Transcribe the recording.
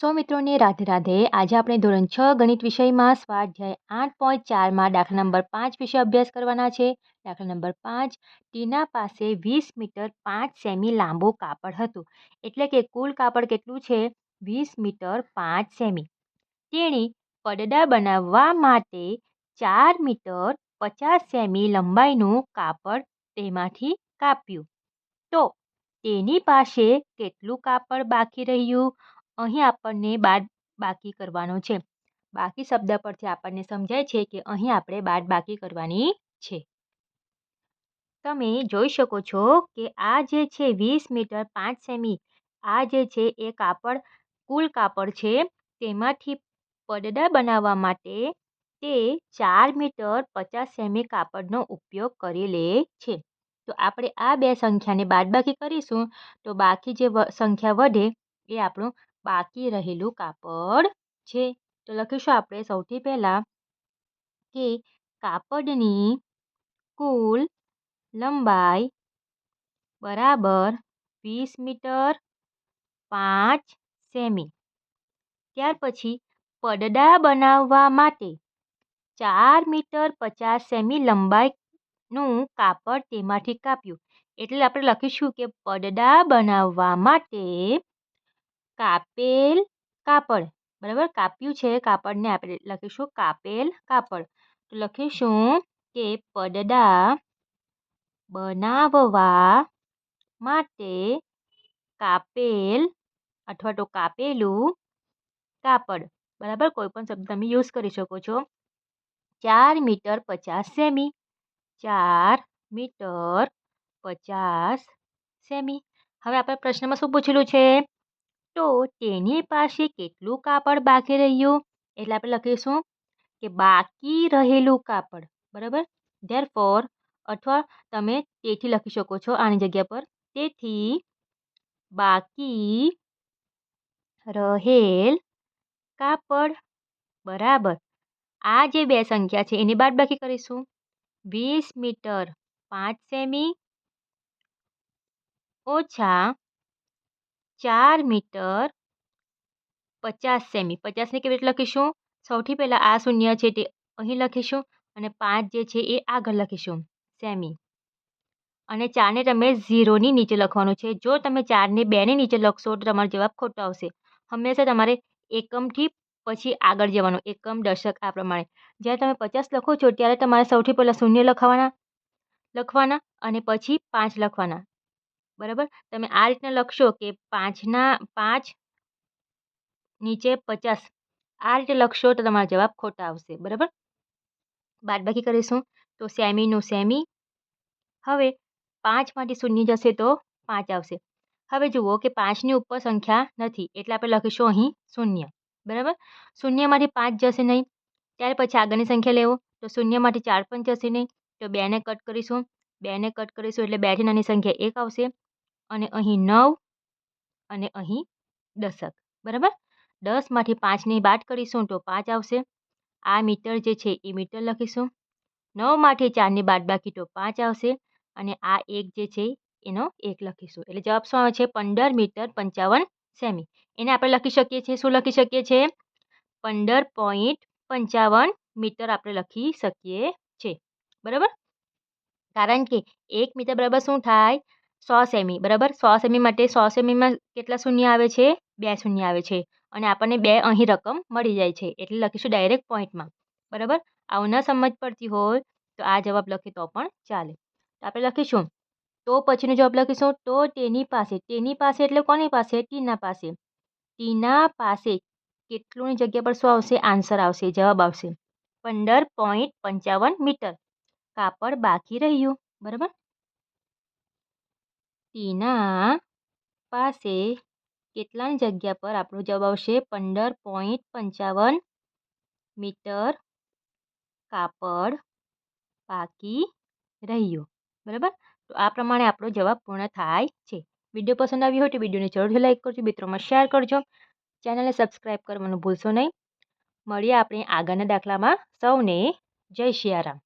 મિત્રોને રાધે રાધે. આજે આપણે ધોરણ 6 ગણિત વિષયમાં સ્વાધ્યાય 8.4માં દાખલા નંબર 5 વિશે અભ્યાસ કરવાના છે. દાખલા નંબર 5, ટીના પાસે 20 મીટર 5 સેમી લાંબુ કાપડ હતું. એટલે કે કુલ કાપડ કેટલું છે? 20 મીટર 5 સેમી. તેણે પડદા બનાવવા માટે 4 મીટર 50 સેમી લંબાઈનું કાપડ તેમાંથી કાપ્યું. તો તેની પાસે કેટલું કાપડ બાકી રહ્યું? અહીં આપણને બાદબાકી કરવાનો છે. બાકી શબ્દ પરથી આપણને સમજાય છે કે અહીં આપણે બાદબાકી કરવાની છે. તમે જોઈ શકો છો કે આ જે છે 20 મીટર 5 સેમી, આ જે છે એ કાપડ કુલ કાપડ છે. તેમાંથી પડદા બનાવવા માટે તે 4 મીટર 50 સેમી કાપડનો ઉપયોગ કરી લે છે. તો આપણે આ બે સંખ્યાને બાદબાકી કરીશું તો બાકી જે સંખ્યા વધે એ આપણું બાકી રહેલું કાપડ છે. તો લખીશું આપણે સૌથી પહેલા કે કાપડની કુલ લંબાઈ બરાબર 20 મીટર 5 સેમી. ત્યાર પછી પડદા બનાવવા માટે 4 મીટર 50 સેમી લંબાઈનું કાપડ તેમાંથી કાપ્યું. એટલે આપણે લખીશું કે પડદા બનાવવા માટે કાપેલ કાપડ, બરાબર, કાપ્યું છે કાપડને આપણે લખીશું કાપેલ કાપડ. તો લખીશું કે પડદા બનાવવા માટે કાપેલ અથવા તો કાપેલું કાપડ, બરાબર, કોઈ પણ શબ્દ તમે યુઝ કરી શકો છો. 4 મીટર 50 સેમી, 4 મીટર 50 સેમી. હવે આપણે પ્રશ્નમાં શું પૂછેલું છે? તો તેની પાસે કેટલું કાપડ બાકી રહ્યું? એટલે આપણે લખીશું કે બાકી રહેલું કાપડ, બરાબર. ધેરફોર અથવા તમે તેથી લખી શકો છો આની જગ્યા પર. તેથી બાકી રહેલ કાપડ બરાબર આ જે બે સંખ્યા છે એની બાદબાકી કરીશું. 20 મીટર 5 સેમી ઓછા 4 મીટર 50 સેમી. 50ને કેવી રીતે લખીશું? સૌથી પહેલાં આ શૂન્ય છે તે અહીં લખીશું અને 5 જે છે એ આગળ લખીશું સેમી. અને 4ને તમે 0ની નીચે લખવાનું છે. જો તમે 4ને 2ની નીચે લખશો તો તમારો જવાબ ખોટો આવશે. હંમેશા તમારે એકમથી પછી આગળ જવાનું, એકમ દશક આ પ્રમાણે. જ્યારે તમે 50 લખો છો ત્યારે તમારે સૌથી પહેલાં શૂન્ય લખવાના અને પછી 5 લખવાના, બરાબર. તમે આ રીતના લખશો કે 5 નીચે 50, આ રીતે લખશો તો તમારો જવાબ ખોટા આવશે, બરાબર. બાદબાકી કરીશું તો સેમીનું સેમી. હવે 5માંથી શૂન્ય જશે તો 5 આવશે. હવે જુઓ કે 5ની ઉપર સંખ્યા નથી એટલે આપણે લખીશું અહીં શૂન્ય, બરાબર. શૂન્યમાંથી 5 જશે નહીં, ત્યાર પછી આગળની સંખ્યા લેવો તો શૂન્યમાંથી 4 પણ જશે નહીં. તો 2ને કટ કરીશું, 2ને કટ કરીશું એટલે 2થી નાની સંખ્યા 1 આવશે અને અહીં 9 અને અહીં દશક, બરાબર. 10માંથી 5ની બાદ કરીશું તો 5 આવશે. આ મીટર જે છે એ મીટર લખીશું. 9માંથી 4ની બાદબાકી તો 5 આવશે અને આ 1 જે છે એનો 1 લખીશું. એટલે જવાબ શું આવે છે? 15 મીટર 55 સેમી. એને આપણે લખી શકીએ છીએ, શું લખી શકીએ છીએ? 15.55 મીટર આપણે લખી શકીએ છીએ, બરાબર. કારણ કે 1 મીટર બરાબર શું થાય? 100 સેમી, બરાબર. 100 સેમી માટે 100 સેમીમાં કેટલા શૂન્ય આવે છે? 2 શૂન્ય આવે છે અને આપણને 2 અહીં રકમ મળી જાય છે એટલે લખીશું ડાયરેક્ટ પોઈન્ટમાં, બરાબર. આવું ન સમજ પડતી હોય તો આ જવાબ લખીએ તો પણ ચાલે. તો આપણે લખીશું તો પછીનો જવાબ લખીશું તો તેની પાસે એટલે કોની પાસે? ટીના પાસે. ટીના પાસે કેટલુંની જગ્યા પર શું આવશે? આન્સર આવશે, જવાબ આવશે 15.55 મીટર કાપડ બાકી રહ્યું, બરાબર. ટીના પાસે કેટલાની જગ્યા પર આપણો જવાબ આવશે? 15.55 મીટર કાપડ બાકી રહ્યું, બરાબર. તો આ પ્રમાણે આપણો જવાબ પૂર્ણ થાય છે. વિડીયો પસંદ આવ્યો હોય તો વિડીયોને જરૂરથી લાઈક કરજો, મિત્રોમાં શેર કરજો, ચેનલને સબસ્ક્રાઈબ કરવાનું ભૂલશો નહીં. મળીએ આપણે આગળના દાખલામાં. સૌને જય સિયારામ.